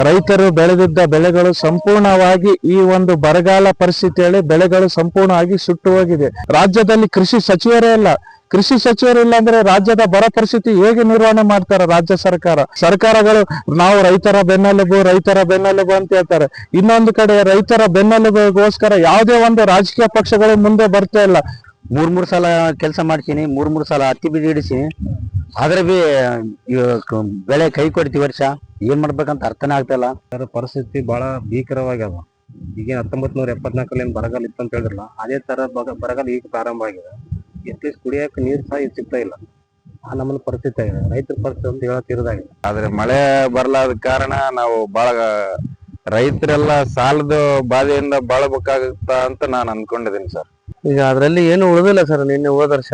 ರೈತರು ಬೆಳೆದಿದ್ದ ಬೆಳೆಗಳು ಸಂಪೂರ್ಣವಾಗಿ ಈ ಒಂದು ಬರಗಾಲ ಪರಿಸ್ಥಿತಿಯಲ್ಲಿ ಬೆಳೆಗಳು ಸಂಪೂರ್ಣವಾಗಿ ಸುಟ್ಟು ಹೋಗಿದೆ. ರಾಜ್ಯದಲ್ಲಿ ಕೃಷಿ ಸಚಿವರೇ ಇಲ್ಲ. ಕೃಷಿ ಸಚಿವರು ಇಲ್ಲ ಅಂದ್ರೆ ರಾಜ್ಯದ ಬರ ಪರಿಸ್ಥಿತಿ ಹೇಗೆ ನಿರ್ವಹಣೆ ಮಾಡ್ತಾರೆ ರಾಜ್ಯ ಸರ್ಕಾರಗಳು? ನಾವು ರೈತರ ಬೆನ್ನೆಲುಬು ಅಂತ ಹೇಳ್ತಾರೆ. ಇನ್ನೊಂದು ಕಡೆ ರೈತರ ಬೆನ್ನೆಲುಬಿಗೋಸ್ಕರ ಯಾವುದೇ ಒಂದು ರಾಜಕೀಯ ಪಕ್ಷಗಳು ಮುಂದೆ ಬರ್ತಾ ಇಲ್ಲ. ಮೂರ್ ಸಲ ಕೆಲಸ ಮಾಡ್ತೀನಿ, ಮೂರ್ ಸಲ ಹತ್ತಿ ಬೀಜ ಇಡಿಸಿ, ಆದ್ರೆ ಬಿ ಬೆಳೆ ಕೈ ಕೊಡ್ತೀವಿ. ವರ್ಷ ಏನ್ ಮಾಡ್ಬೇಕಂತ ಅರ್ಥನೇ ಆಗ್ತಾ ಇಲ್ಲ. ಪರಿಸ್ಥಿತಿ ಬಹಳ ಭೀಕರವಾಗ್ಯದ. ಈಗ 1974 ಏನ್ ಬರಗಾಲ ಇತ್ತು ಅಂತ ಹೇಳಿದ್ರಲ್ಲ, ಅದೇ ತರ ಬರಗಾಲ ಈಗ ಪ್ರಾರಂಭ ಆಗಿದೆ. ಎಟ್ಲೀಸ್ಟ್ ಕುಡಿಯಕ್ಕೆ ನೀರ್ ಸಹ ಸಿಗ್ತಾ ಇಲ್ಲ. ಆ ನಮ್ಮನ್ನ ಪರಿಸ್ಥಿತಿ ಆಗಿದೆ. ರೈತರ ಪರಿಸ್ಥಿತಿ ಅಂತ ಹೇಳತ್ತಿರೋದಾಗಿದೆ. ಆದ್ರೆ ಮಳೆ ಬರಲಾದ ಕಾರಣ ನಾವು ಬಹಳ ರೈತರೆಲ್ಲ ಸಾಲದ ಬಾಧೆಯಿಂದ ಬಾಳಬೇಕಾಗುತ್ತಾ ಅಂತ ನಾನು ಅನ್ಕೊಂಡಿದ್ದೀನಿ ಸರ್. ಈಗ ಅದ್ರಲ್ಲಿ ಏನು ಉಳಿದಿಲ್ಲ ಸರ್. ನಿನ್ನೆ ಹೋದ ವರ್ಷ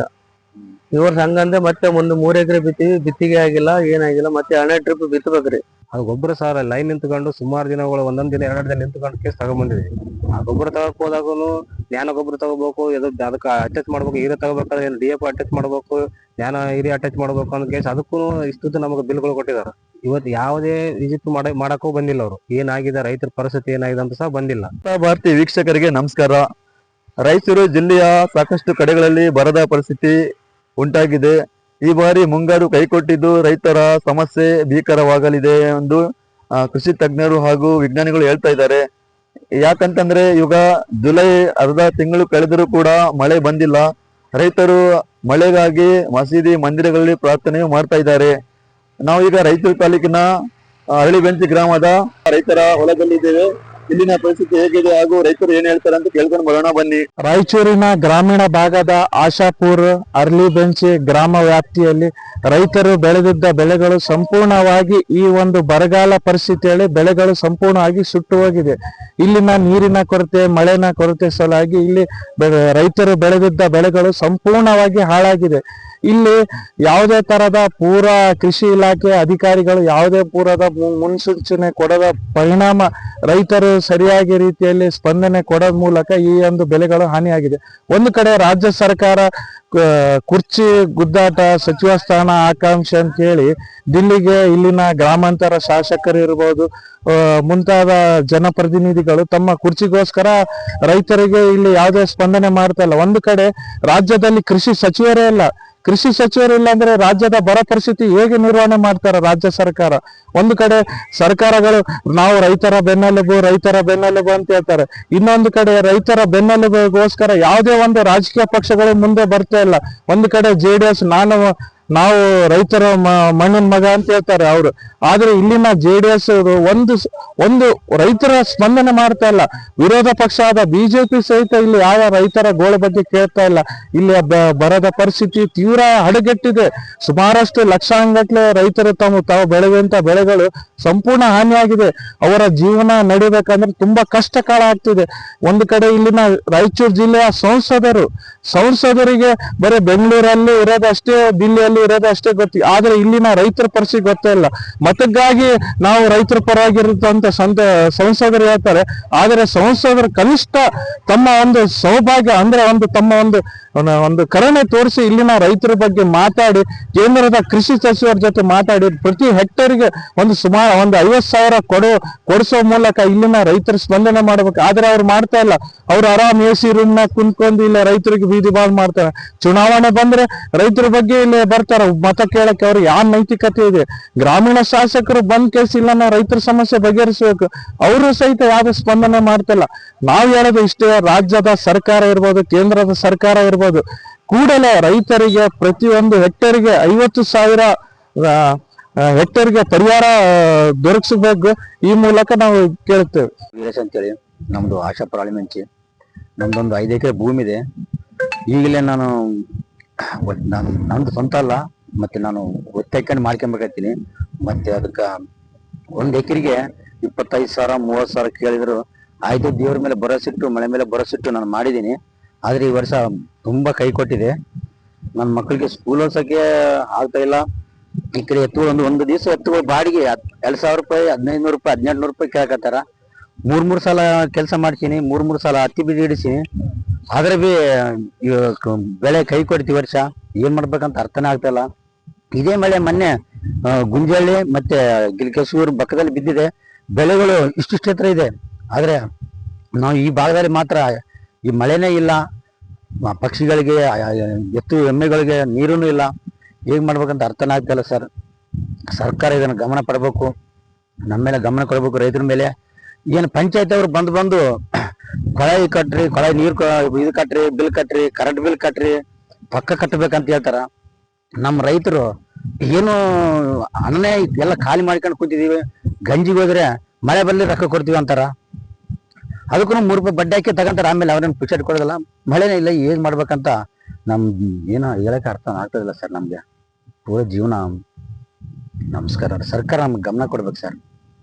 ಈ ವರ್ಷ ಹಂಗಂದ್ರೆ ಮತ್ತೆ ಒಂದು 3 ಎಕರೆ ಬಿತ್ತಿಗೆ ಆಗಿಲ್ಲ, ಏನಾಗಿಲ್ಲ. ಮತ್ತೆ 12 ಟ್ರಿಪ್ ಬಿತ್ತಬೇಕ್ರಿ. ಅದು ಗೊಬ್ಬರ ಸರ್ ಲೈನ್ ನಿಂತ್ಕೊಂಡು ಸುಮಾರು ದಿನಗಳು, ಒಂದೊಂದ್ ದಿನ 2 ದಿನ ನಿಂತ್ಕೊಂಡು ಕೇಸ್ ತಗೊಂಡ್ಬಂದಿದ್ವಿ. ಆ ಗೊಬ್ಬರ ತಗೋಕ್ ಹೋದಾಗೂ ಜ್ಞಾನ ಗೊಬ್ಬರ ತಗೋಬೇಕು, ಅದಕ್ಕೆ ಅಟ್ಯಾಚ್ ಮಾಡ್ಬೇಕು. ಹೀರೆ ತಗೋಬೇಕಾದ್ರೆ DAP ಅಟ್ಯಾಚ್ ಮಾಡ್ಬೇಕು, ಜ್ಞಾನ ಹಿರಿ ಅಟ್ಯಾಚ್ ಮಾಡ್ಬೇಕು ಅನ್ನೋ ಕೇಸ್. ಅದಕ್ಕೂ ಇಷ್ಟು ನಮಗೆ ಬಿಲ್ಗಳು ಕೊಟ್ಟಿದ್ದಾರೆ. ಇವತ್ತು ಯಾವುದೇ ವಿಸಿಟ್ ಮಾಡಕ್ಕೂ ಬಂದಿಲ್ಲ. ಅವರು ಏನಾಗಿದೆ, ರೈತರ ಪರಿಸ್ಥಿತಿ ಏನಾಗಿದೆ ಅಂತ ಸಹ ಬಂದಿಲ್ಲ. ಭಾರತೀಯ ವೀಕ್ಷಕರಿಗೆ ನಮಸ್ಕಾರ. ರಾಯಚೂರು ಜಿಲ್ಲೆಯ ಸಾಕಷ್ಟು ಕಡೆಗಳಲ್ಲಿ ಬರದ ಪರಿಸ್ಥಿತಿ ಉಂಟಾಗಿದೆ. ಈ ಬಾರಿ ಮುಂಗಾರು ಕೈಕೊಟ್ಟಿದ್ದು ರೈತರ ಸಮಸ್ಯೆ ಭೀಕರವಾಗಲಿದೆ ಎಂದು ಕೃಷಿ ತಜ್ಞರು ಹಾಗೂ ವಿಜ್ಞಾನಿಗಳು ಹೇಳ್ತಾ ಇದ್ದಾರೆ. ಯಾಕಂತಂದ್ರೆ ಈಗ ಜುಲೈ ಅರ್ಧ ತಿಂಗಳು ಕಳೆದರೂ ಕೂಡ ಮಳೆ ಬಂದಿಲ್ಲ. ರೈತರು ಮಳೆಗಾಗಿ ಮಸೀದಿ ಮಂದಿರಗಳಲ್ಲಿ ಪ್ರಾರ್ಥನೆ ಮಾಡ್ತಾ ಇದ್ದಾರೆ. ನಾವು ಈಗ ರಾಯಚೂರು ತಾಲೂಕಿನ ಅರಳಿಬೆಂಚಿ ಗ್ರಾಮದ ರೈತರ ಹೊಲದಲ್ಲಿದ್ದೇವೆ. ಇಲ್ಲಿನ ಪರಿಸ್ಥಿತಿ ಹೇಗಿದೆ ಹಾಗೂ ರೈತರು ಏನ್ ಹೇಳ್ತಾರೆ ಅಂತ ಕೇಳ್ಕೊಂಡು ಬರೋಣ ಬನ್ನಿ. ರಾಯಚೂರಿನ ಗ್ರಾಮೀಣ ಭಾಗದ ಆಶಾಪುರ್ ಅರ್ಲಿಬೆಂಚಿ ಗ್ರಾಮ ವ್ಯಾಪ್ತಿಯಲ್ಲಿ ರೈತರು ಬೆಳೆದಿದ್ದ ಬೆಳೆಗಳು ಸಂಪೂರ್ಣವಾಗಿ ಈ ಒಂದು ಬರಗಾಲ ಪರಿಸ್ಥಿತಿಯಲ್ಲಿ ಬೆಳೆಗಳು ಸಂಪೂರ್ಣವಾಗಿ ಸುಟ್ಟು ಹೋಗಿದೆ. ಇಲ್ಲಿನ ನೀರಿನ ಕೊರತೆ, ಮಳೆನ ಕೊರತೆ ಸಲುವಾಗಿ ಇಲ್ಲಿ ರೈತರು ಬೆಳೆದಿದ್ದ ಬೆಳೆಗಳು ಸಂಪೂರ್ಣವಾಗಿ ಹಾಳಾಗಿದೆ. ಇಲ್ಲಿ ಯಾವುದೇ ತರದ ಪೂರ ಕೃಷಿ ಇಲಾಖೆ ಅಧಿಕಾರಿಗಳು ಯಾವುದೇ ಪೂರದ ಮುನ್ಸೂಚನೆ ಕೊಡದ ಪರಿಣಾಮ ರೈತರು ಸರಿಯಾಗಿ ರೀತಿಯಲ್ಲಿ ಸ್ಪಂದನೆ ಕೊಡೋದ ಮೂಲಕ ಈ ಒಂದು ಬೆಳೆಗಳು ಹಾನಿಯಾಗಿದೆ. ಒಂದು ಕಡೆ ರಾಜ್ಯ ಸರ್ಕಾರ ಕುರ್ಚಿ ಗುದ್ದಾಟ, ಸಚಿವ ಸ್ಥಾನ ಆಕಾಂಕ್ಷೆ ಅಂತ ಹೇಳಿ ದಿಲ್ಲಿಗೆ ಇಲ್ಲಿನ ಗ್ರಾಮಾಂತರ ಶಾಸಕರು ಇರ್ಬೋದು, ಮುಂತಾದ ಜನಪ್ರತಿನಿಧಿಗಳು ತಮ್ಮ ಕುರ್ಚಿಗೋಸ್ಕರ ರೈತರಿಗೆ ಇಲ್ಲಿ ಯಾವುದೇ ಸ್ಪಂದನೆ ಮಾಡ್ತಾ ಇಲ್ಲ. ಒಂದು ಕಡೆ ರಾಜ್ಯದಲ್ಲಿ ಕೃಷಿ ಸಚಿವರೇ ಇಲ್ಲ. ಕೃಷಿ ಸಚಿವರಿಲ್ಲ ಅಂದ್ರೆ ರಾಜ್ಯದ ಬರ ಪರಿಸ್ಥಿತಿ ಹೇಗೆ ನಿರ್ವಹಣೆ ಮಾಡ್ತಾರೆ ರಾಜ್ಯ ಸರ್ಕಾರ? ಒಂದು ಕಡೆ ಸರ್ಕಾರಗಳು ನಾವು ರೈತರ ಬೆನ್ನೆಲುಬು ಅಂತ ಹೇಳ್ತಾರೆ. ಇನ್ನೊಂದು ಕಡೆ ರೈತರ ಬೆನ್ನೆಲುಬಿಗೋಸ್ಕರ ಯಾವುದೇ ಒಂದು ರಾಜಕೀಯ ಪಕ್ಷಗಳು ಮುಂದೆ ಬರ್ತಾ ಇಲ್ಲ. ಒಂದು ಕಡೆ JDS ನಾವು ರೈತರ ಮಣ್ಣಿನ ಮಗ ಅಂತ ಹೇಳ್ತಾರೆ ಅವರು. ಆದ್ರೆ ಇಲ್ಲಿನ JDS ಒಂದು ರೈತರ ಸ್ಪಂದನೆ ಮಾಡ್ತಾ ಇಲ್ಲ. ವಿರೋಧ ಪಕ್ಷ ಆದ BJP ಸಹಿತ ಇಲ್ಲಿ ಯಾವ ರೈತರ ಗೋಳ ಬಗ್ಗೆ ಕೇಳ್ತಾ ಇಲ್ಲ. ಇಲ್ಲಿ ಬರದ ಪರಿಸ್ಥಿತಿ ತೀವ್ರ ಹದಗೆಟ್ಟಿದೆ. ಸುಮಾರಷ್ಟು ಲಕ್ಷಾಂಗಟ್ಲೆ ರೈತರು ತಾವು ಬೆಳೆಯುವಂತ ಬೆಳೆಗಳು ಸಂಪೂರ್ಣ ಹಾನಿಯಾಗಿದೆ. ಅವರ ಜೀವನ ನಡಿಬೇಕಂದ್ರೆ ತುಂಬಾ ಕಷ್ಟ ಕಾಲ ಆಗ್ತಿದೆ. ಒಂದು ಕಡೆ ಇಲ್ಲಿನ ರಾಯಚೂರು ಜಿಲ್ಲೆಯ ಸಂಸದರಿಗೆ ಬರೀ ಬೆಂಗಳೂರಲ್ಲಿ ಇರೋದಷ್ಟೇ, ದಿಲ್ಲಿಯಲ್ಲಿ ಇರೋದಷ್ಟೇ ಗೊತ್ತಿ. ಆದ್ರೆ ಇಲ್ಲಿನ ರೈತರ ಪರಿಸ್ಥಿತಿ ಗೊತ್ತೇ ಇಲ್ಲ. ಮತಕ್ಕಾಗಿ ನಾವು ರೈತರ ಪರವಾಗಿರುತ್ತಂತ ಸಂಸದರು ಹೇಳ್ತಾರೆ. ಆದ್ರೆ ಸಂಸದರು ಕನಿಷ್ಠ ತಮ್ಮ ಒಂದು ಸೌಭಾಗ್ಯ ಅಂದ್ರೆ ತಮ್ಮ ಒಂದು ಕರುಣೆ ತೋರಿಸಿ ಇಲ್ಲಿನ ರೈತರ ಬಗ್ಗೆ ಮಾತಾಡಿ, ಕೇಂದ್ರದ ಕೃಷಿ ಸಚಿವರ ಜೊತೆ ಮಾತಾಡಿ ಪ್ರತಿ ಹೆಕ್ಟೇರ್ಗೆ ಸುಮಾರು 50,000 ಕೊಡಿಸೋ ಮೂಲಕ ಇಲ್ಲಿನ ರೈತರ ಸ್ಪಂದನೆ ಮಾಡ್ಬೇಕು. ಆದ್ರೆ ಅವ್ರು ಮಾಡ್ತಾ ಇಲ್ಲ. ಅವ್ರು ಆರಾಮ್ AC ರೂಮ್ನ ಕುಂತ್ಕೊಂಡು ಇಲ್ಲ ರೈತರಿಗೆ ಬೀದಿ ಬಾಳ್ ಮಾಡ್ತಾರೆ. ಚುನಾವಣೆ ಬಂದ್ರೆ ರೈತರ ಬಗ್ಗೆ ಇಲ್ಲಿ ಬರ್ತಾರ ಮತ ಕೇಳಕ್ಕೆ. ಅವ್ರಿಗೆ ಯಾವ ನೈತಿಕತೆ ಇದೆ? ಗ್ರಾಮೀಣ ಶಾಸಕರು ಬಂದ್ ಕೇಸ್ ಇಲ್ಲ ರೈತರ ಸಮಸ್ಯೆ ಬಗೆಹರಿಸಬೇಕು. ಅವರು ಸಹಿತ ಯಾವ್ದು ಸ್ಪಂದನೆ ಮಾಡ್ತಿಲ್ಲ. ನಾವ್ ಹೇಳೋದು ಇಷ್ಟೇ, ರಾಜ್ಯದ ಸರ್ಕಾರ ಇರ್ಬೋದು, ಕೇಂದ್ರದ ಸರ್ಕಾರ ಇರ್ಬೋದು, ಕೂಡಲೇ ರೈತರಿಗೆ ಪ್ರತಿಯೊಂದು ಹೆಕ್ಟೇರ್ಗೆ 50,000 ಹೆಕ್ಟೇರ್ಗೆ ಪರಿಹಾರ ದೊರಕಿಸಬೇಕು. ಈ ಮೂಲಕ ನಾವು ಕೇಳ್ತೇವೆ. ವೀರೇಶ್ ಅಂತೇಳಿ ನಮ್ದು ಆಶಾಪುರ ಅರಳಿಬೆಂಚಿ. ನಮ್ದೊಂದು 5 ಎಕರೆ ಭೂಮಿ ಇದೆ. ಈಗಲೇ ನಂದು ಸ್ವಂತ ಅಲ್ಲ, ಮತ್ತೆ ನಾನು ಒತ್ತೈಕೊಂಡು ಮಾಡ್ಕೊಂಬೇಕಾಗ್ತೀನಿ. ಮತ್ತೆ ಅದಕ್ಕ 1 ಎಕರೆಗೆ 25,000 30,000 ಕೇಳಿದ್ರು ಆಯ್ತು. ದೇವ್ರ ಮೇಲೆ ಭರವಸಿಟ್ಟು, ಮಳೆ ಮೇಲೆ ಭರವಸಿಟ್ಟು ನಾನು ಮಾಡಿದ್ದೀನಿ. ಆದ್ರೆ ಈ ವರ್ಷ ತುಂಬಾ ಕೈ ಕೊಟ್ಟಿದೆ. ನನ್ನ ಮಕ್ಕಳಿಗೆ ಸ್ಕೂಲ್ ಓದ್ಸಕ್ಕೆ ಆಗ್ತಾ ಇಲ್ಲ. ಈ ಕಡೆ ಒಂದು ದಿವಸ ಎತ್ತುಗಳ ಬಾಡಿಗೆ 2,000 ರೂಪಾಯಿ, 1,500 ರೂಪಾಯಿ, 1,800 ರೂಪಾಯಿ ಕೇಳಕತ್ತಾರ. ಮೂರ್ ಸಲ ಕೆಲಸ ಮಾಡ್ತೀನಿ, ಮೂರ್ ಸಲ ಹತ್ತಿ ಬೀಜ ಇಡಿಸಿ, ಆದ್ರೆ ಬಿ ಬೆಳೆ ಕೈ ಕೊಡ್ತೀವಿ. ವರ್ಷ ಏನ್ ಮಾಡ್ಬೇಕಂತ ಅರ್ಥನೇ ಆಗ್ತಾ ಇಲ್ಲ. ಇದೇ ಮಳೆ ಮೊನ್ನೆ ಗುಂಜಳ್ಳಿ ಮತ್ತೆ ಗಿಲ್ಕೇಶ್ವರ ಪಕ್ಕದಲ್ಲಿ ಬಿದ್ದಿದೆ. ಬೆಳೆಗಳು ಇಷ್ಟಿಷ್ಟ ಎತ್ತರ ಇದೆ. ಆದ್ರೆ ನಾವು ಈ ಭಾಗದಲ್ಲಿ ಮಾತ್ರ ಈ ಮಳೆನೇ ಇಲ್ಲ, ಪಕ್ಷಿಗಳಿಗೆ ಎತ್ತು ಎಮ್ಮೆಗಳಿಗೆ ನೀರೂ ಇಲ್ಲ. ಹೇಗ್ ಮಾಡ್ಬೇಕಂತ ಅರ್ಥನೇ ಆಗ್ತಿಲ್ಲ ಸರ್. ಸರ್ಕಾರ ಇದನ್ನು ಗಮನ ಪಡಬೇಕು, ನಮ್ಮ ಮೇಲೆ ಗಮನ ಕೊಡಬೇಕು. ರೈತರ ಮೇಲೆ ಏನು ಪಂಚಾಯತ್ ಅವರು ಬಂದು ಕೊಳಾಯಿ ಕಟ್ರಿ, ಕೊಳಾಯಿ ನೀರು ಇದು ಕಟ್ರಿ, ಬಿಲ್ ಕಟ್ರಿ, ಕರೆಂಟ್ ಬಿಲ್ ಕಟ್ರಿ, ಪಕ್ಕ ಕಟ್ಟಬೇಕಂತ ಹೇಳ್ತಾರ. ನಮ್ಮ ರೈತರು ಏನು ಅನ್ನೇ ಎಲ್ಲ ಖಾಲಿ ಮಾಡ್ಕೊಂಡು ಕೂತಿದೀವಿ. ಗಂಜಿಗೆ ಹೋದ್ರೆ ಮಳೆ ಬರ್ಲಿ ರೊಕ್ಕ ಕೊಡ್ತೀವಿ ಅಂತಾರ, ಅದಕ್ಕೂ 3 ರೂಪಾಯಿ ಬಡ್ಡಿ ಹಾಕಿ ತಗೊಂತಾರ. ಆಮೇಲೆ ಅವ್ರೇನು ಪಿಕ್ಚರ್ ಕೊಡೋದಿಲ್ಲ, ಮಳೆನೇ ಇಲ್ಲ. ಏನ್ ಮಾಡ್ಬೇಕಂತ ನಮ್ ಏನೋ ಹೇಳಕ್ಕೆ ಅರ್ಥ ಆಗ್ತದಿಲ್ಲ ಸರ್. ನಮ್ಗೆ ಪೂರ ಜೀವನ ನಮಸ್ಕಾರ. ಸರ್ಕಾರ ನಮ್ಗೆ ಗಮನ ಕೊಡ್ಬೇಕು ಸರ್.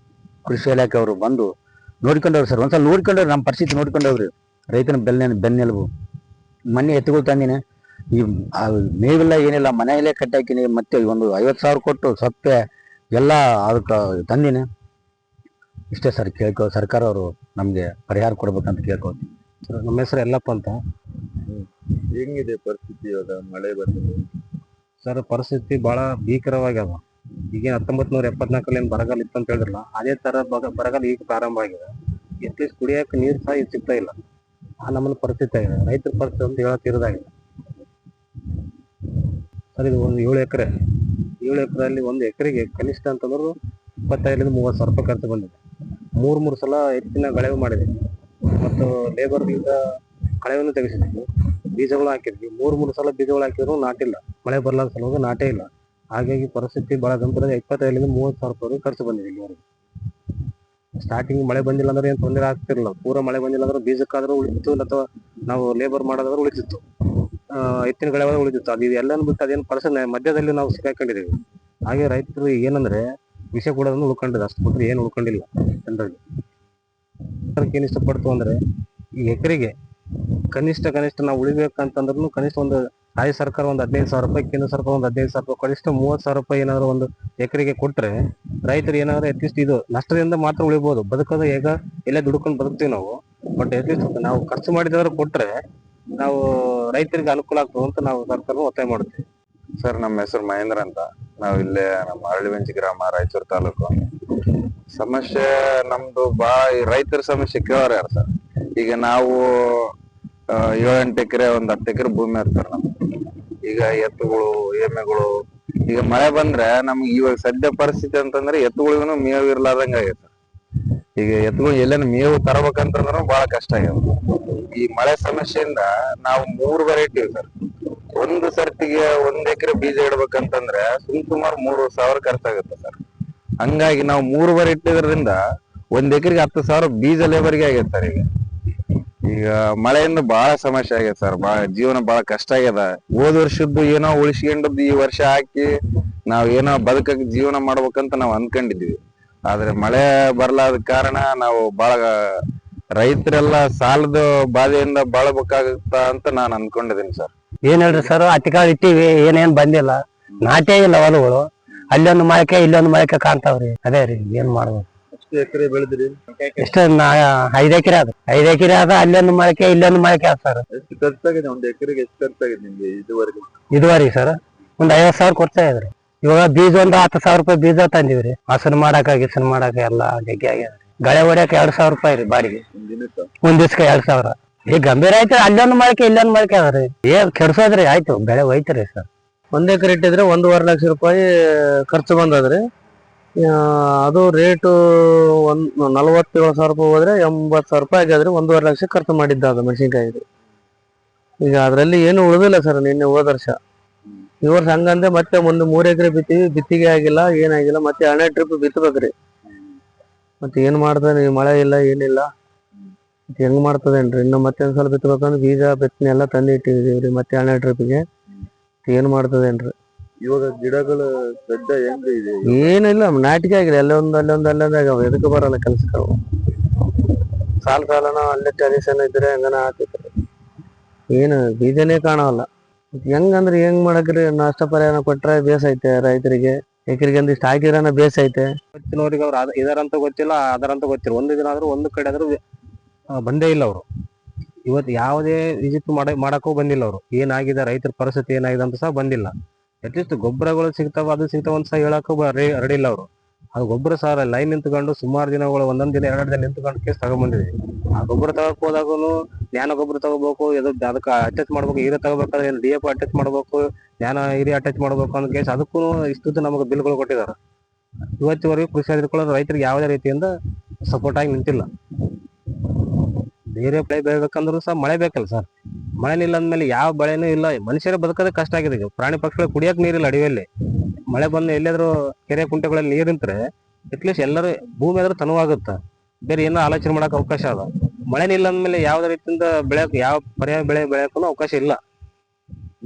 ಕೃಷಿ ಇಲಾಖೆ ಅವರು ಬಂದು ನೋಡ್ಕೊಂಡವ್ರು ಸರ್, ಒಂದ್ಸಲ ನೋಡ್ಕೊಂಡವ್ರು, ನಮ್ಮ ಪರಿಸ್ಥಿತಿ ನೋಡ್ಕೊಂಡವ್ರಿ. ರೈತನ ಬೆನ್ನೆಲುಬು. ಮೊನ್ನೆ ಎತ್ತುಗಳು ತಂದಿನಿ, ಈ ಮೇವಿಲ್ಲ ಏನಿಲ್ಲ, ಮನೆಯಲ್ಲೇ ಕಟ್ಟಾಕಿನಿ. ಮತ್ತೆ ಒಂದು 50,000 ಕೊಟ್ಟು ಸೊಪ್ಪೆ ಎಲ್ಲ ಅದಕ್ಕೆ ತಂದಿನಿ. ಇಷ್ಟೇ ಸರ್ ಕೇಳ್ಕೊ, ಸರ್ಕಾರ ಅವರು ನಮ್ಗೆ ಪರಿಹಾರ ಕೊಡ್ಬೇಕಂತ ಕೇಳ್ಕೊಳ್ತೀವಿ. ನಮ್ಮ ಹೆಸರು ಯಲ್ಲಪ್ಪ ಅಂತ. ಹೆಂಗಿದೆ ಪರಿಸ್ಥಿತಿ ಇವಾಗ ಮಳೆ ಬಂದಿದೆ? ಸರ್ ಪರಿಸ್ಥಿತಿ ಬಹಳ ಭೀಕರವಾಗ್ಯದ. ಈಗ 1974 ಏನ್ ಬರಗಾಲ ಇತ್ತು ಅಂತ ಹೇಳಿದ್ರಲ್ಲ, ಅದೇ ತರ ಬರಗಾಲ ಈಗ ಪ್ರಾರಂಭ ಆಗಿದೆ. ಅಟ್ಲೀಸ್ಟ್ ಕುಡಿಯಕ್ಕೆ ನೀರು ಸಹ ಈಗ ಸಿಗ್ತಾ ಇಲ್ಲ. ಆ ನಮ್ಮನ್ನ ಪರಿಸ್ಥಿತಿ ಆಗಿದೆ. ರೈತರ ಪರಿಸ್ಥಿತಿ ಅಂತ ಹೇಳತ್ತಿರೋದಾಗಿದೆ ಸರ್. ಇದು ಒಂದು 7 ಎಕರೆ, 7 ಎಕರೆಯಲ್ಲಿ 1 ಎಕರೆಗೆ ಕನಿಷ್ಠ ಅಂತಂದ್ರು 25,000-30,000 ರೂಪಾಯಿ ಖರ್ಚು ಬಂದಿದೆ. 3 ಸಲ ಹೆಚ್ಚಿನ ಗಳೆವು ಮಾಡಿದೆ, ಮತ್ತು ಲೇಬರ್ಗಳಿಂದ ಕಳೆವನ್ನು ತೆಗೆಸಿದ್ವಿ, ಬೀಜಗಳು ಹಾಕಿದ್ವಿ. 3 ಸಲ ಬೀಜಗಳು ಹಾಕಿದ್ರು ನಾಟಿಲ್ಲ, ಮಳೆ ಬರ್ಲಾದ ಸಲುವಾಗಿ ನಾಟೇ ಇಲ್ಲ. ಹಾಗಾಗಿ ಪರಿಸ್ಥಿತಿ ಬಹಳ ಗಂಭೀರ. 25,000-30,000 ರೂಪಾಯಿ ಖರ್ಚು ಬಂದಿದೆ ಇಲ್ಲಿವರೆಗೆ. ಸ್ಟಾರ್ಟಿಂಗ್ ಮಳೆ ಬಂದಿಲ್ಲ ಅಂದ್ರೆ ಏನ್ ತೊಂದರೆ ಆಗ್ತಿರಲಿಲ್ಲ. ಪೂರ ಮಳೆ ಬಂದಿಲ್ಲ ಅಂದ್ರೆ ಬೀಜಕ್ಕಾದ್ರೂ ಉಳಿತಿತ್ತು, ಅಥವಾ ನಾವು ಲೇಬರ್ ಮಾಡೋದಾದ್ರೂ ಉಳಿತಿತ್ತು, ಎತ್ತಿನ ಗಳೆ ಉಳಿತಿತ್ತು. ಅದು ಎಲ್ಲಾನು ಬಿಟ್ಟು ಅದೇನು ಪರಿಸ್ಥಿತಿ ಮಧ್ಯದಲ್ಲಿ ನಾವು ಸಿಕ್ಕಾಕೊಂಡಿದ್ದೀವಿ. ಹಾಗೆ ರೈತರು ಏನಂದ್ರೆ ವಿಷ ಕೊಡೋದನ್ನು ಉಳ್ಕೊಂಡಿದೆ, ಅಷ್ಟು ಬಿಟ್ಟರೆ ಏನು ಉಳ್ಕೊಂಡಿಲ್ಲ ಜನರಿಗೆ. ಏನ್ ಇಷ್ಟಪಡ್ತು ಅಂದ್ರೆ ಈ ಎಕರೆಗೆ ಕನಿಷ್ಠ ನಾವು ಉಳಿಬೇಕಂತಂದ್ರೂ ಕನಿಷ್ಠ ಒಂದು ರಾಜ್ಯ ಸರ್ಕಾರ ಒಂದು 15,000 ರೂಪಾಯಿ, ಕೇಂದ್ರ ಸರ್ಕಾರ ಒಂದು 15,000 ರೂಪಾಯಿ, ಕನಿಷ್ಠ 30,000 ರೂಪಾಯಿ ಏನಾದ್ರು ಒಂದು ಎಕರೆಗೆ ಕೊಟ್ರೆ ರೈತರು ಏನಾದ್ರು ಅಟ್ಲೀಸ್ಟ್ ಇದು ನಷ್ಟದಿಂದ ಮಾತ್ರ ಉಳಿಬಹುದು. ಬದುಕೋದು ಈಗ ಎಲ್ಲೇ ದುಡ್ಕೊಂಡು ಬದುಕ್ತೀವಿ ನಾವು, ಬಟ್ ಅಟ್ಲೀಸ್ಟ್ ನಾವು ಖರ್ಚು ಮಾಡಿದಾದ್ರು ಕೊಟ್ರೆ ನಾವು ರೈತರಿಗೆ ಅನುಕೂಲ ಆಗ್ತದೆ ಅಂತ ನಾವು ಸರ್ಕಾರ ಒತ್ತಾಯ ಮಾಡುತ್ತೀವಿ. ಸರ್ ನಮ್ಮ ಹೆಸರು ಮಹೇಂದ್ರ ಅಂತ. ನಾವು ಇಲ್ಲೇ ನಮ್ಮ ಅರಳಿಬೆಂಚಿ ಗ್ರಾಮ, ರಾಯಚೂರು ತಾಲೂಕು. ಸಮಸ್ಯೆ ನಮ್ದು ರೈತರ ಸಮಸ್ಯೆ ಕೇಳೋರು ಯಾರು ಸರ್? ಈಗ ನಾವು 7-8 ಎಕರೆ, ಒಂದು 10 ಎಕರೆ ಭೂಮಿ ಇರ್ತಾರೆ ನಮ್ಗೆ. ಈಗ ಎತ್ತುಗಳು, ಎಮ್ಮೆಗಳು, ಈಗ ಮಳೆ ಬಂದ್ರೆ ನಮ್ಗೆ ಇವಾಗ ಸದ್ಯ ಪರಿಸ್ಥಿತಿ ಅಂತಂದ್ರೆ ಎತ್ತುಗಳಿಗೂ ಮೇವು ಇರ್ಲಾರ್ದಂಗ ಆಗೈತೆ. ಈಗ ಎತ್ತುಗಳು ಎಲ್ಲೇನು ಮೇವು ತರಬೇಕಂತಂದ್ರೂ ಬಹಳ ಕಷ್ಟ ಆಗ್ಯಾವ. ಈ ಮಳೆ ಸಮಸ್ಯೆಯಿಂದ ನಾವು 3 ವೆರೈಟಿ ಸರ್. ಒಂದು ಸರ್ತಿಗೆ 1 ಎಕರೆ ಬೀಜ ಇಡ್ಬೇಕಂತಂದ್ರೆ ಸುಮಾರು 3,000 ಖರ್ಚಾಗುತ್ತೆ ಸರ್. ಹಂಗಾಗಿ ನಾವು 3 ವೆರೈಟಿ ಇದ್ರಿಂದ 1 ಎಕರೆಗೆ 10,000 ಬೀಜ ಲೇಬರ್ಗೆ ಆಗೈತೆ ಸರ್. ಈಗ ಮಳೆಯಿಂದ ಬಹಳ ಸಮಸ್ಯೆ ಆಗೈತೆ ಸರ್. ಜೀವನ ಬಹಳ ಕಷ್ಟ ಆಗ್ಯದ. ಹೋದ ವರ್ಷದ್ದು ಏನೋ ಉಳಿಸ್ಕೊಂಡದ್ದು ಈ ವರ್ಷ ಹಾಕಿ ನಾವ್ ಏನೋ ಬದುಕಕ್ಕೆ ಜೀವನ ಮಾಡ್ಬೇಕಂತ ನಾವು ಅನ್ಕೊಂಡಿದ್ವಿ. ಆದ್ರೆ ಮಳೆ ಬರ್ಲಾದ ಕಾರಣ ನಾವು ರೈತರೆಲ್ಲ ಸಾಲದ ಬಾಧೆಯಿಂದ ಬಾಳ್ಬೇಕಾಗುತ್ತಾ ಅಂತ ನಾನು ಅನ್ಕೊಂಡಿದ್ದೀನಿ ಸರ್. ಏನ್ ಹೇಳ್ರಿ ಸರ್, ಅತಿಕಾಳ ಇಟ್ಟಿವಿ, ಏನೇನ್ ಬಂದಿಲ್ಲ, ನಾಟೇ ಇಲ್ಲ ಹೊಲಗಳು. ಅಲ್ಲೊಂದು ಮೊಳಕೆ ಇಲ್ಲೊಂದು ಮೊಳಕೆ ಕಾಣ್ತಾವ್ರಿ. ಅದೇ ರೀ ಏನ್ ಮಾಡ್ಬೋದು. ಎಷ್ಟು ಎಕರೆ ಬೆಳೆದ್ರಿ? ಎಷ್ಟ 5 ಎಕರೆ ಅದ, 5 ಎಕರೆ ಅದ. ಅಲ್ಲೊಂದು ಮೊಳಕೆ ಇಲ್ಲೊಂದು ಮೊಳಕೆ ಅದ ಸರ್. ಎಷ್ಟು ಖರ್ಚಾಗಿದೆ? 1 ಎಕರೆಗೆ ಎಷ್ಟು ಖರ್ಚಾಗಿದೆ ನಿಮ್ಗೆ ಇದುವರೆಗೆ ಸರ್? ಒಂದು 50,000 ಕೊಡ್ತಾ ಇದ್ರಿ. ಇವಾಗ ಬೀಜ ಒಂದು 10,000 ರೂಪಾಯಿ ಬೀಜ ತಂದಿವ್ರಿ. ಹಸನ್ ಮಾಡಾಕ ಗಿಸನ್ ಮಾಡಾಕ ಎಲ್ಲ ಜಗ್ಗಿ ಆಗ್ಯದ. ಗಳೆ ಹೊಡ್ಯಾಕ 2,000 ರೂಪಾಯಿ ರೀ ಬಾಡಿಗೆ. ಒಂದ್ ದಿವ್ಸಕ್ಕೆ 2,000. ಈಗ ಗಂಭೀರ ಆಯ್ತು. ಅಲ್ಲೊಂದು ಮೊಳಕೆ ಇಲ್ಲೊಂದು ಮೊಳಕೆ ಅದ್ರಿ. ಏನ್ ಕೆಡ್ಸೋದ್ರಿ, ಆಯ್ತು ಬೆಳೆ ಹೋಯ್ತ್ರಿ ಸರ್. 1 ಎಕರೆ ಇಟ್ಟಿದ್ರೆ 1.5 ಲಕ್ಷ ರೂಪಾಯಿ ಖರ್ಚು ಬಂದದ್ರಿ. ಅದು ರೇಟು 47,000 ರೂಪಾಯಿ ಹೋದ್ರೆ 80,000 ರೂಪಾಯಿ ಆಗ್ಯದ್ರಿ. 1.5 ಲಕ್ಷ ಖರ್ಚು ಮಾಡಿದ್ದ ಅದು ಮೆಣಸಿನ್ಕಾಯಿ. ಈಗ ಅದ್ರಲ್ಲಿ ಏನು ಉಳಿದಿಲ್ಲ ಸರ್. ನಿನ್ನೆ ಹೋದ ವರ್ಷ, ಈ ವರ್ಷ ಹಂಗಂದ್ರೆ ಮತ್ತೆ ಮುಂದೆ 3 ಎಕರೆ ಬಿತ್ತೀವಿ, ಬಿತ್ತಿಗೆ ಆಗಿಲ್ಲ, ಏನಾಗಿಲ್ಲ. ಮತ್ತೆ 2 ಟ್ರಿಪ್ ಬಿತ್ತಬೇಕ್ರಿ. ಮತ್ತೆ ಏನ್ ಮಾಡ್ತಾನೆ, ಮಳೆ ಇಲ್ಲ ಏನಿಲ್ಲ, ಹೆಂಗ್ ಮಾಡ್ತದೇನ್ರಿ? ಇನ್ನು ಮತ್ತೆ ಒಂದ್ಸಲ ಬಿತ್ತಬೇಕಂದ್ರೆ ಬೀಜ ಬಿತ್ತನೆ ಎಲ್ಲ ತಂದು ಇಟ್ಟಿದೀವ್ರಿ. ಮತ್ತೆ 2 ಟ್ರಿಪ್ಗೆ ಏನ್ ಮಾಡ್ತದೇನ್ರಿ? ಇವಾಗ ಗಿಡಗಳು ಸದ್ಯ ಹೆಂಗ ಇದೆ? ಏನಿಲ್ಲ, ನಾಟಿಗೆ ಆಗಿಲ್ಲ. ಅಲ್ಲೊಂದು ಎದಕ್ಕೆ ಬರಲ್ಲ ಕೆಲ್ಸಕ್ಕೆ. ಸಾಲನ ಅಲ್ಲೇ ಟೆರಿಸನ್ ಇದ್ರೆ ಹಂಗನ ಹಾಕೈತ್ರಿ. ಏನು ಬೀಜನೇ ಕಾಣವಲ್ಲ. ಹೆಂಗಂದ್ರೆ ಹೆಂಗ್ ಮಾಡಕ್ರಿ? ನಷ್ಟ ಪರಿಹಾರ ಕೊಟ್ರೆ ಬೇಸೈತೆ ರೈತರಿಗೆ. ಎಕರೆಗೆ ಒಂದಿಷ್ಟು ಹಾಕಿರೋನ ಬೇಸೈತೆ. ಗೊತ್ತಿನವ್ರಿಗೆ ಅವ್ರು ಇದರಂತ ಗೊತ್ತಿಲ್ಲ, ಅದರಂತ ಗೊತ್ತಿಲ್ಲ. ಒಂದು ದಿನ ಆದ್ರೂ ಒಂದು ಕಡೆ ಆದ್ರೂ ಬಂದೇ ಇಲ್ಲ ಅವರು. ಇವತ್ತು ಯಾವುದೇ ವಿಸಿಟ್ ಮಾಡಕ್ಕೂ ಬಂದಿಲ್ಲ ಅವರು. ಏನಾಗಿದೆ, ರೈತರ ಪರಿಸ್ಥಿತಿ ಏನಾಗಿದೆ ಅಂತ ಸಹ ಬಂದಿಲ್ಲ. ಅಟ್ಲೀಸ್ಟ್ ಗೊಬ್ಬರಗಳು ಸಿಗ್ತಾವ, ಅದು ಸಿಗ್ತಾವ ಅಂತ ಸಹ ಹೇಳಕ್ಕೂ ರೆಡಿ ಇಲ್ಲ ಅವರು. ಅದು ಗೊಬ್ಬರ ಸರ್ ಲೈನ್ ನಿಂತ್ಕೊಂಡು ಸುಮಾರು ದಿನಗಳು ಒಂದೊಂದ್ ದಿನ 2 ದಿನ ನಿಂತ್ಕೊಂಡು ಕೇಸ್ ತಗೊಂಡ್ಬಂದಿದ್ವಿ. ಆ ಗೊಬ್ಬರ ತಗೋಕ್ ಹೋದಾಗೂ ಜ್ಞಾನ ಗೊಬ್ಬರ ತಗೋಬೇಕು, ಅದಕ್ಕೆ ಅಟ್ಯಾಚ್ ಮಾಡ್ಬೇಕು, ಹೀರೆ ತಗೋಬೇಕಾದ್ರೆ DAP ಅಟ್ಯಾಚ್ ಮಾಡ್ಬೇಕು, ಜ್ಞಾನ ಹೀರೆ ಅಟ್ಯಾಚ್ ಮಾಡ್ಬೇಕು ಅನ್ನೋ ಕೇಸ್ ಅದಕ್ಕೂ ಇಷ್ಟು ನಮಗೆ ಬಿಲ್ಗಳು ಕೊಟ್ಟಿದ್ದಾರೆ. ಇವತ್ತಿವರೆಗೂ ಕೃಷಿ ಅಧಿಕಾರಿಗಳು ರೈತರಿಗೆ ಯಾವುದೇ ರೀತಿಯಿಂದ ಸಪೋರ್ಟ್ ಆಗಿ ನಿಂತಿಲ್ಲ. ಬೇರೆ ಬೆಳೆ ಬೆಳಿಬೇಕಂದ್ರೂ ಸಹ ಮಳೆ ಬೇಕಲ್ಲ ಸರ್. ಮಳೆ ಇಲ್ಲ ಅಂದ್ಮೇಲೆ ಯಾವ ಬೆಳೆನೂ ಇಲ್ಲ. ಮನುಷ್ಯರೇ ಬದುಕೋದೇ ಕಷ್ಟ ಆಗಿದೆ. ಈಗ ಪ್ರಾಣಿ ಪಕ್ಷಿಗಳು ಕುಡಿಯಕ್ ನೀರಿಲ್ಲ ಅಡವಿಯಲ್ಲಿ. ಮಳೆ ಬಂದು ಎಲ್ಲಾದ್ರೂ ಕೆರೆ ಕುಂಟೆಗಳಲ್ಲಿ ನೀರ್ ನಿಂತ್ರೆ ಅಟ್ಲೀಸ್ಟ್ ಎಲ್ಲರೂ ಭೂಮಿ ಆದ್ರೂ ತನವಾಗುತ್ತ, ಬೇರೆ ಏನೋ ಆಲೋಚನೆ ಮಾಡಕ್ ಅವಕಾಶ ಅದ. ಮಳೆನೇ ಇಲ್ಲ ಅಂದ್ಮೇಲೆ ಯಾವ್ದೇ ರೀತಿಯಿಂದ ಬೆಳೆಯಕ್ ಯಾವ ಪರ್ಯಾಯ ಬೆಳೆ ಬೆಳೆಯಕ್ಕೂ ಅವಕಾಶ ಇಲ್ಲ.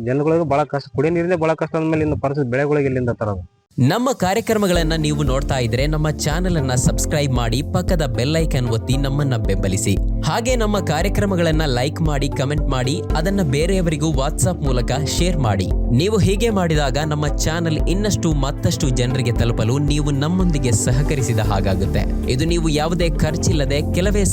ಜನಗಳಿಗೂ ಬಹಳ ಕಷ್ಟ, ಕುಡಿಯೋ ನೀರಿನೇ ಬಹಳ ಕಷ್ಟ ಅಂದ್ಮೇಲೆ ಇನ್ನು ಪರಿಸ್ಥಿತಿ ಬೆಳೆಗಳಿಗೆ ಎಲ್ಲಿಂದ ತರೋದು. ನಮ್ಮ ಕಾರ್ಯಕ್ರಮಗಳನ್ನ ನೀವು ನೋಡ್ತಾ ಇದ್ರೆ ನಮ್ಮ ಚಾನೆಲ್ ಅನ್ನ ಸಬ್ಸ್ಕ್ರೈಬ್ ಮಾಡಿ, ಪಕ್ಕದ ಬೆಲ್ ಐಕಾನ್ ಒತ್ತಿ ನಮ್ಮನ್ನ ಬೆಂಬಲಿಸಿ. ಹಾಗೆ ನಮ್ಮ ಕಾರ್ಯಕ್ರಮಗಳನ್ನ ಲೈಕ್ ಮಾಡಿ, ಕಮೆಂಟ್ ಮಾಡಿ, ಅದನ್ನ ಬೇರೆಯವರಿಗೂ ವಾಟ್ಸ್ಆಪ್ ಮೂಲಕ ಶೇರ್ ಮಾಡಿ. ನೀವು ಹೀಗೆ ಮಾಡಿದಾಗ ನಮ್ಮ ಚಾನೆಲ್ ಇನ್ನಷ್ಟು ಮತ್ತಷ್ಟು ಜನರಿಗೆ ತಲುಪಲು ನೀವು ನಮ್ಮೊಂದಿಗೆ ಸಹಕರಿಸಿದ ಹಾಗಾಗುತ್ತೆ. ಇದು ನೀವು ಯಾವುದೇ ಖರ್ಚಿಲ್ಲದೆ ಕೆಲವೇ